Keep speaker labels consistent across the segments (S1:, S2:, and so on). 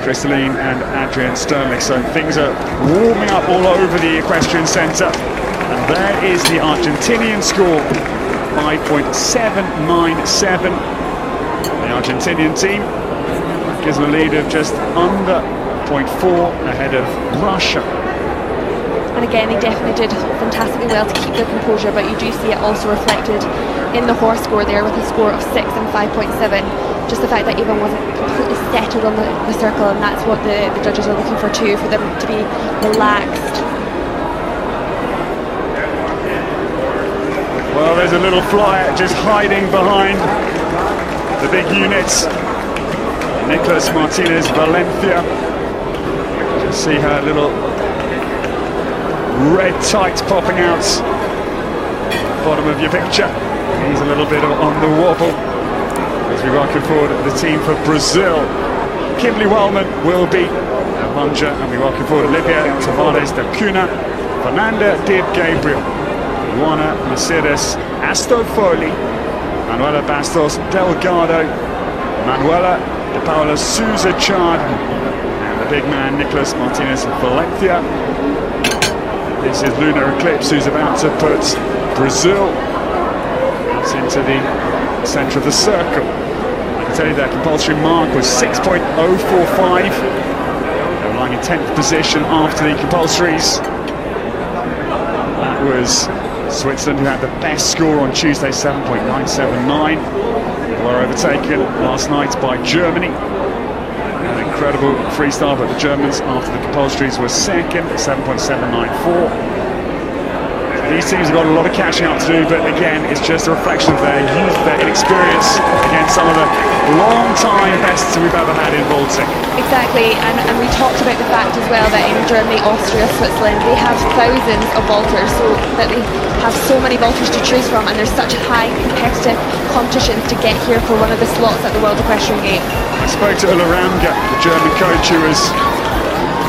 S1: Crystalline and Adrian Sterling. So things are warming up all over the equestrian centre. And there is the Argentinian score, 5.797. The Argentinian team gives them a lead of just under 0.4 ahead of Russia.
S2: And again, they definitely did fantastically well to keep their composure, but you do see it also reflected in the horse score there with a score of 6 and 5.7. Just the fact that Avon wasn't completely settled on the circle, and that's what the judges are looking for too, for them to be relaxed.
S1: Well, there's a little flyer just hiding behind the big units. Nicholas Martinez Valencia. Just see her little red tights popping out. Bottom of your picture. He's a little bit on the wobble as we welcome forward the team for Brazil. Kimberly Wellman will be a lunger, and we welcome forward Olivia Tavares da Cunha, Fernanda Dib Gabriel, Juana Mercedes Astofoli, Manuela Bastos Delgado, Manuela de Paula Souza Chard, and the big man Nicholas Martinez Valencia. This is Lunar Eclipse, who's about to put Brazil out into the centre of the circle. I can tell you that compulsory mark was 6.045. They were lying in 10th position after the compulsories. That was Switzerland, who had the best score on Tuesday, 7.979. They were overtaken last night by Germany. An incredible freestyle, but the Germans, after the compulsories, were second, 7.794. These teams have got a lot of catching up to do, but again, it's just a reflection of their youth, their inexperience against some of the long-time bests we've ever had in vaulting.
S2: Exactly, and we talked about the fact as well that in Germany, Austria, Switzerland, they have thousands of vaulters, so that they have so many vaulters to choose from, and there's such high competitive competitions to get here for one of the slots at the World Equestrian Games.
S1: I spoke to Ulla Ramga, the German coach who was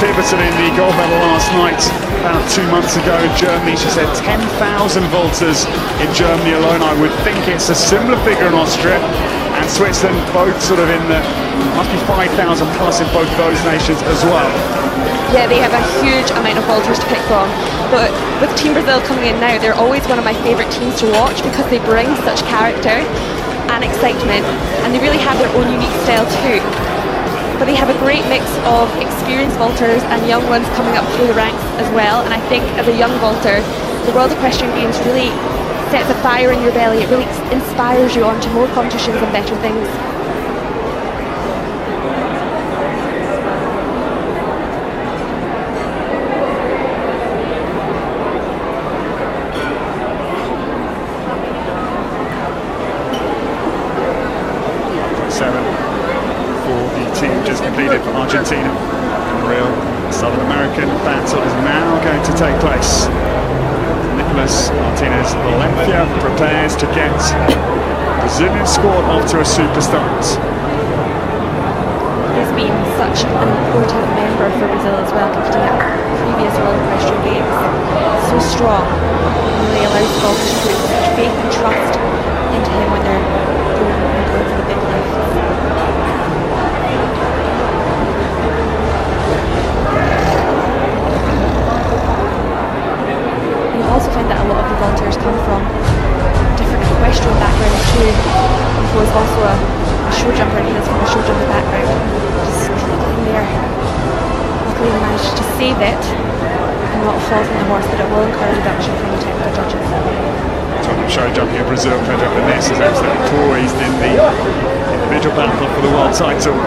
S1: pivotal in the gold medal last night about 2 months ago in Germany. She said 10,000 vaulters in Germany alone. I would think it's a similar figure in Austria and Switzerland, both sort of in the, must be 5,000 plus in both those nations as well.
S2: Yeah, they have a huge amount of vaulters to pick from, but with Team Brazil coming in now, they're always one of my favourite teams to watch because they bring such character and excitement, and they really have their own unique style too. But they have a great mix of experienced vaulters and young ones coming up through the ranks as well, and I think as a young vaulter, the World Equestrian Games really sets a fire in your belly. It really inspires you onto more competitions and better things.
S1: Completed for Argentina. The real Southern American battle is now going to take place. Nicholas Martinez Valencia prepares to get Brazilian squad off to a super start.
S2: He's been such an important member for Brazil as well, competing at previous World Equestrian Games. So strong, and really allows the vaulters to put such faith and trust into him when they're going for the big lift. Also find that a lot of the vaulters come from different equestrian backgrounds too. He was also a show jumper, and he is from a show jumper background. Just struggling there. Luckily he managed to save it and not fall from the horse, but it will incur a reduction from the technical judges.
S1: Talking show jumping in Brazil, fed up with this, is absolutely poised in the individual battle for the world title.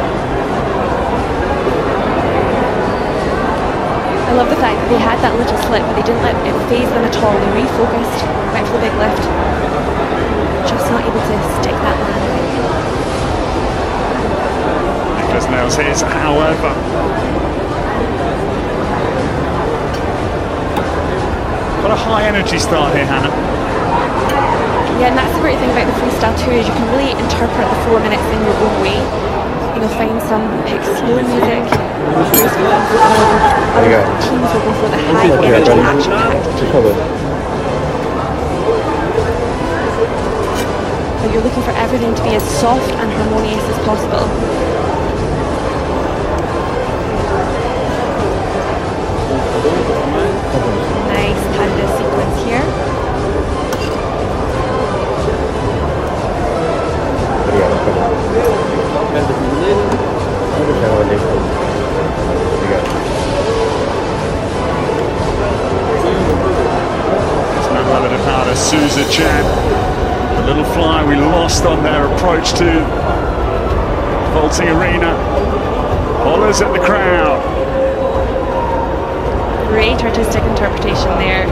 S2: I love the fact that they had that little slip, but they didn't let it phase them at all. They refocused, went for the big lift. Just not able to stick that landing.
S1: Nicholas nails his, however. What a high energy start here, Hannah.
S2: Yeah, and that's the great thing about the freestyle too, is you can really interpret the 4 minutes in your own way. You'll find some pick slow music. Other teams will go for the high energy action packed. But you're looking for everything to be as soft and harmonious as possible.
S1: It's Manuel Linda, Souza Chan. The little flyer we lost on their approach to vaulting arena. Hollers at the crowd.
S2: Great artistic interpretation there.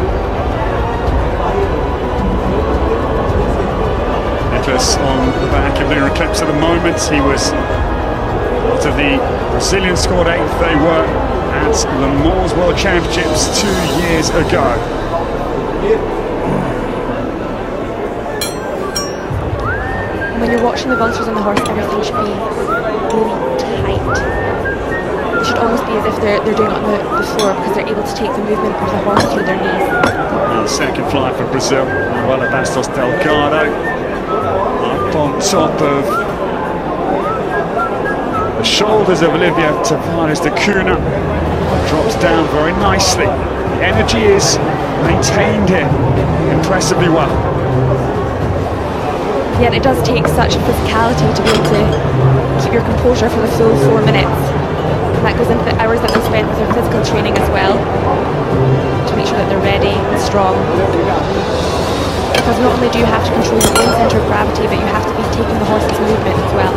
S1: Nicholas on the back of lunar eclipse at the moment. He was part of the Brazilian squad 8th. They were at Le Mans World Championships 2 years ago.
S2: When you're watching the vultures on the horse, everything should be really tight. It should almost be as if they're doing it on the floor, because they're able to take the movement of the horse through their knees.
S1: Now the second fly for Brazil, Manuela Bastos Delgado, up on top of the shoulders of Olivia Tavares de Cunha, drops down very nicely. The energy is maintained here impressively well.
S2: Yet it does take such a physicality to be able to keep your composure for the full 4 minutes. And that goes into the hours that they spend with their physical training as well, to make sure that they're ready and strong. Because not only do you have to control your own centre of gravity, but you have to be taking the horse's movement as well.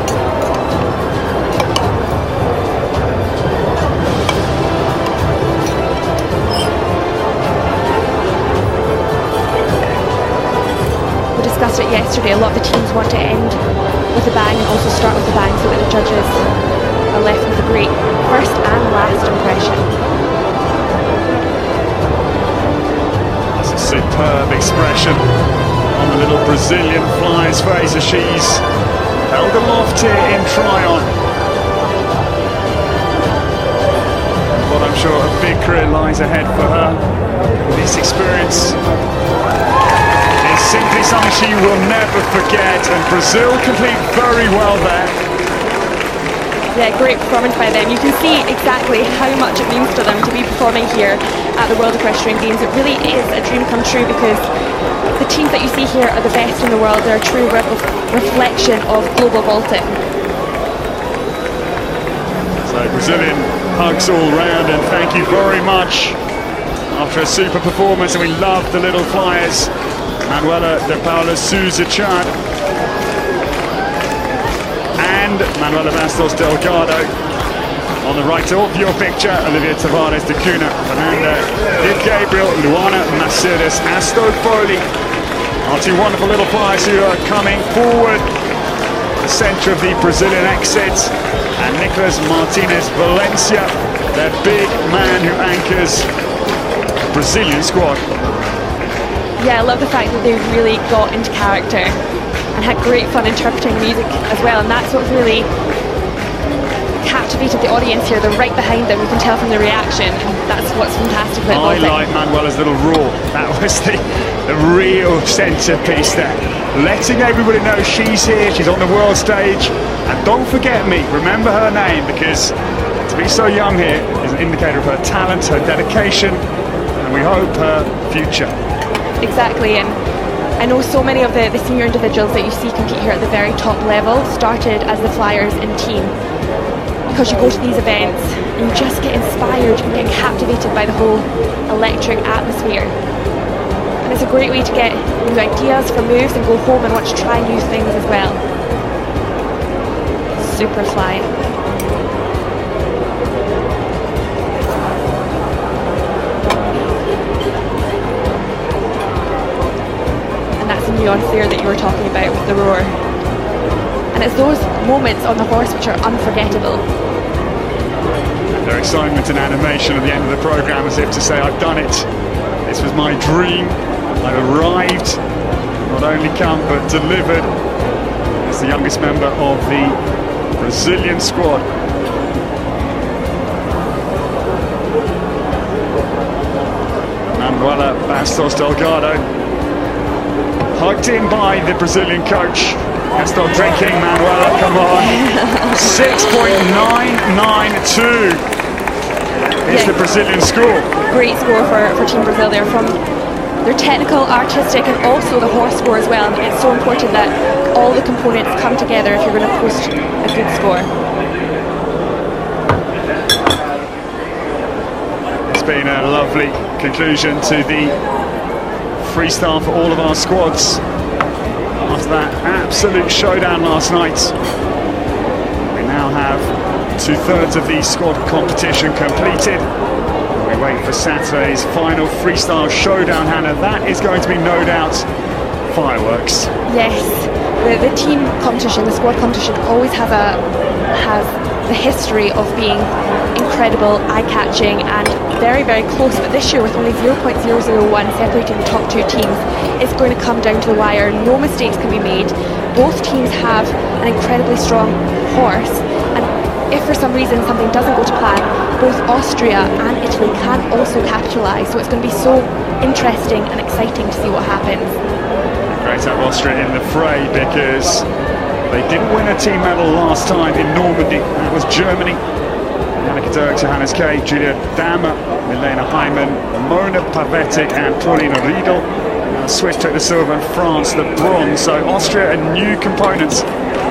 S2: We discussed it yesterday, a lot of the teams want to end with a bang and also start with a bang, so that the judges are left with a great first and last impression.
S1: That's a superb expression on the little Brazilian flyer's face as she's held aloft here in Tryon. Well, I'm sure a big career lies ahead for her. This experience is simply something she will never forget, and Brazil compete very well there.
S2: Yeah, great performance by them. You can see exactly how much it means to them to be performing here at the World Equestrian Games. It really is a dream come true, because the teams that you see here are the best in the world. They're a true reflection of global vaulting.
S1: So Brazilian hugs all round, and thank you very much. After a super performance, and we love the little flyers. Manuela de Paula Souza Chan and Manuela Bastos Delgado. On the right of your picture, Olivia Tavares de Cunha, Fernanda Di Gabriel, Luana Mercedes Astopoli. Our two wonderful little flyers who are coming forward. The centre of the Brazilian exit, and Nicolas Martinez Valencia, their big man who anchors the Brazilian squad.
S2: Yeah, I love the fact that they really got into character and had great fun interpreting music as well, and that's what really captivated the audience here. They're right behind them, you can tell from the reaction, and that's what's fantastic about vaulting.
S1: I like Manuela's little roar. That was the real centrepiece there. Letting everybody know she's here, she's on the world stage, and don't forget me, remember her name, because to be so young here is an indicator of her talent, her dedication, and we hope her future.
S2: Exactly, and I know so many of the senior individuals that you see compete here at the very top level started as the flyers in team, because you go to these events and you just get inspired and get captivated by the whole electric atmosphere, and it's a great way to get new ideas for moves and go home and want to try new things as well. Super fly. Nuance there that you were talking about with the roar, and it's those moments on the horse which are unforgettable.
S1: Their excitement and animation at the end of the programme, as if to say, I've done it, this was my dream, I've arrived, not only come but delivered as the youngest member of the Brazilian squad. Manuela Bastos Delgado, hugged in by the Brazilian coach. Let's start drinking, Manuela, come on. 6.992 is the Brazilian score.
S2: Great score for Team Brazil there, from their technical, artistic, and also the horse score as well. And it's so important that all the components come together if you're going to post a good score.
S1: been a lovely conclusion to the freestyle for all of our squads. After that absolute showdown last night, we now have 2/3 of the squad competition completed. We wait for Saturday's final freestyle showdown, Hannah. That is going to be no doubt fireworks.
S2: Yes, the team competition, the squad competition, always has the history of being incredible, eye-catching and very, very close, but this year with only 0.001 separating the top two teams, it's going to come down to the wire. No mistakes can be made. Both teams have an incredibly strong horse, and if for some reason something doesn't go to plan, both Austria and Italy can also capitalise, so it's going to be so interesting and exciting to see what happens.
S1: Great to have Austria in the fray, because they didn't win a team medal last time in Normandy. That was Germany. Annika Dirk, Johannes Kay, Julia Dammer, Milena Hyman, Mona Pavetic and Paulina Riedel. Swiss took the silver and France the bronze. So Austria, a new component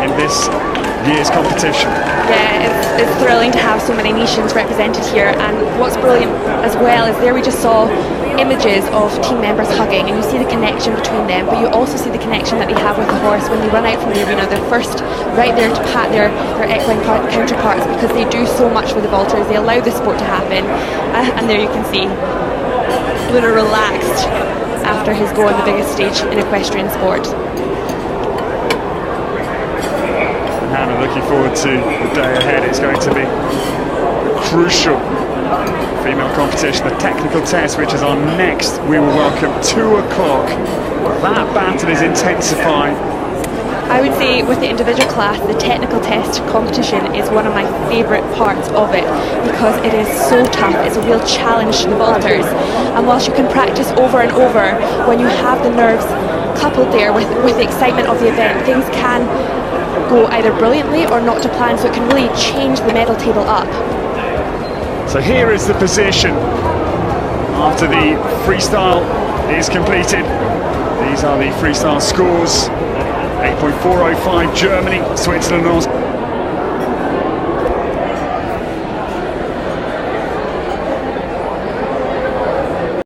S1: in this year's competition.
S2: Yeah, it's thrilling to have so many nations represented here, and what's brilliant as well is there we just saw images of team members hugging, and you see the connection between them, but you also see the connection that they have with the horse when they run out from the arena. They're first right there to pat their equine counterparts, because they do so much for the vaulters. They allow the sport to happen, and there you can see Luna relaxed after his go on the biggest stage in equestrian sport.
S1: Hannah, looking forward to the day ahead. It's going to be a crucial female competition, the technical test, which is on next. We will welcome 2 o'clock. That battle is intensifying.
S2: I would say with the individual class, the technical test competition is one of my favourite parts of it, because it is so tough. It's a real challenge to the vaulters, and whilst you can practice over and over, when you have the nerves coupled there with the excitement of the event, things can go either brilliantly or not to plan, so it can really change the medal table up.
S1: So here is the position after the freestyle is completed. These are the freestyle scores. 8.405 Germany, Switzerland,